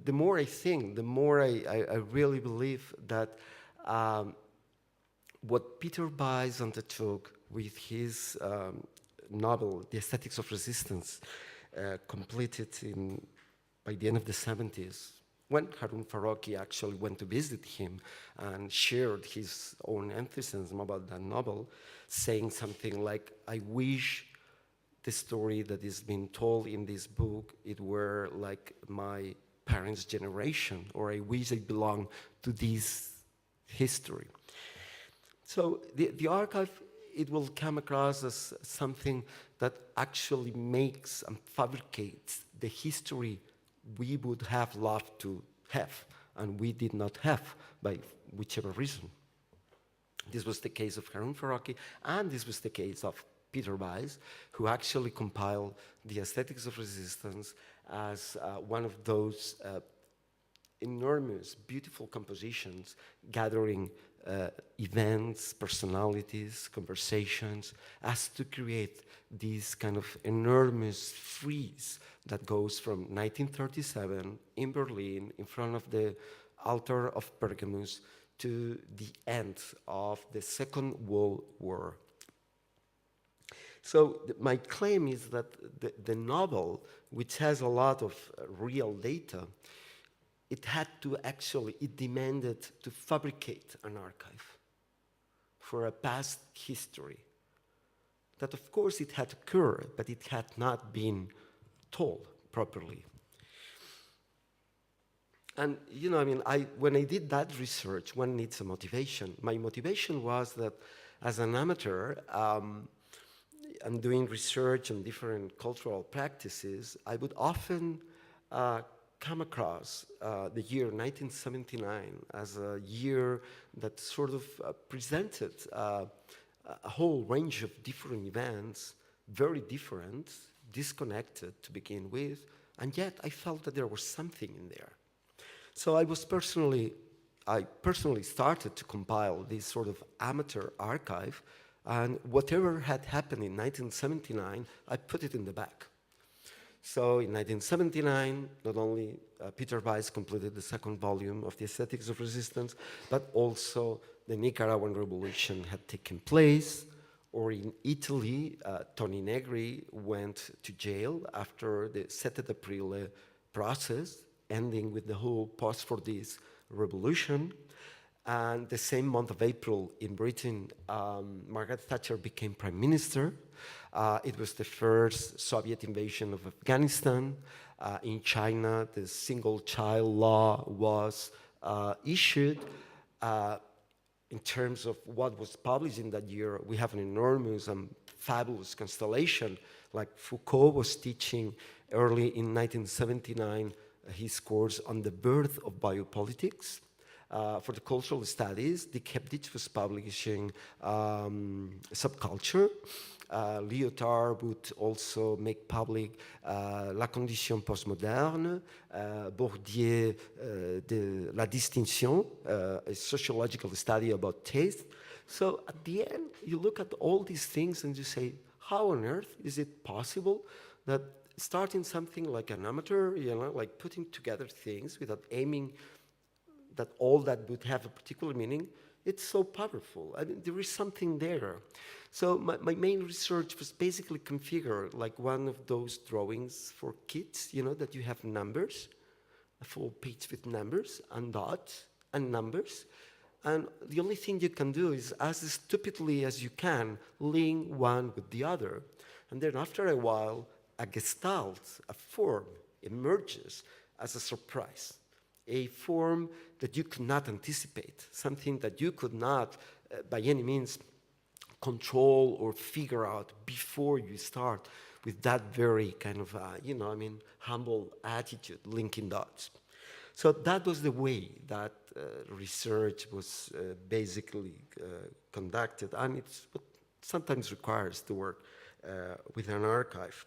the more I think, the more I really believe that what Peter Buys undertook with his novel, The Aesthetics of Resistance, completed by the end of the 70s, when Harun Farocki actually went to visit him and shared his own enthusiasm about that novel, saying something like, I wish the story that is being told in this book, it were like my parents' generation, or I wish I belonged to this history. So the archive, it will come across as something that actually makes and fabricates the history we would have loved to have, and we did not have by whichever reason. This was the case of Harun Farocki, and this was the case of Peter Buys, who actually compiled The Aesthetics of Resistance as one of those enormous, beautiful compositions gathering events, personalities, conversations, as to create this kind of enormous frieze that goes from 1937 in Berlin, in front of the altar of Pergamus, to the end of the Second World War. So my claim is that the novel, which has a lot of real data, it had to actually, it demanded to fabricate an archive for a past history that, of course, it had occurred, but it had not been told properly. And, you know, I mean, when I did that research, one needs a motivation. My motivation was that as an amateur, I'm doing research on different cultural practices, I would often come across the year 1979 as a year that sort of presented a whole range of different events, very different, disconnected to begin with, and yet I felt that there was something in there. So I personally started to compile this sort of amateur archive, and whatever had happened in 1979, I put it in the back. So in 1979, not only Peter Buys completed the second volume of The Aesthetics of Resistance, but also the Nicaraguan Revolution had taken place, or in Italy, Toni Negri went to jail after the Sette d'Aprile process, ending with the whole post-Fordist revolution. And the same month of April in Britain, Margaret Thatcher became prime minister. It was the first Soviet invasion of Afghanistan. In China, the single-child law was issued. In terms of what was published in that year, we have an enormous and fabulous constellation. Like Foucault was teaching early in 1979 his course on the birth of biopolitics. For the cultural studies, Dick Hebditch was publishing Subculture. Lyotard would also make public La Condition Postmoderne, Bourdieu, La Distinction, a sociological study about taste. So at the end, you look at all these things and you say, how on earth is it possible that starting something like an amateur, you know, like putting together things without aiming that all that would have a particular meaning, it's so powerful. I mean, there is something there. So my main research was basically configured like one of those drawings for kids, you know, that you have numbers, a full page with numbers and dots and numbers. And the only thing you can do is, as stupidly as you can, link one with the other. And then after a while, a gestalt, a form, emerges as a surprise. A form that you could not anticipate, something that you could not, by any means, control or figure out before you start with that very kind of, humble attitude, linking dots. So that was the way that research was basically conducted, and it's what sometimes requires to work with an archive.